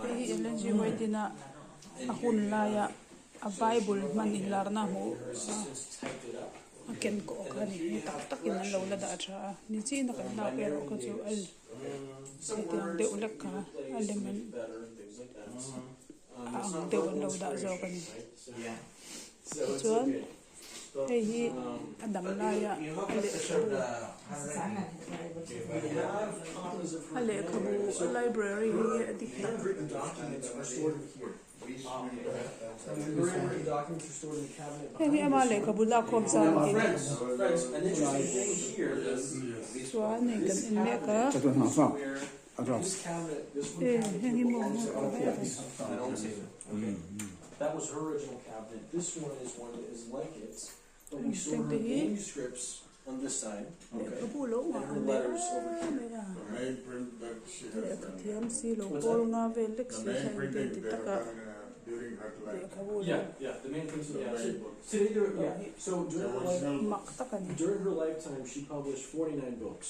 He LNG Whitina Ahunlaya, a Bible Manilarna who can cook honey, tuck in a lola datra. Nizina can now get a to the Ulaka element. They will know that's open. So, hey, Adamlaya, a library, a Handwritten documents were stored here. Handwritten documents were stored in the cabinet. Hey, I'm a lake of Bulakom San. Friends, an interesting thing here is Swan, you can make a. this cabinet, this one cabinet belongs to okay. That was her original cabinet. This one is like it, but we store her manuscripts on this side, okay, and her letters over here. The main print that she has done. The main printing they have done during her life. Yeah, the main print. So during her lifetime, she published 49 books.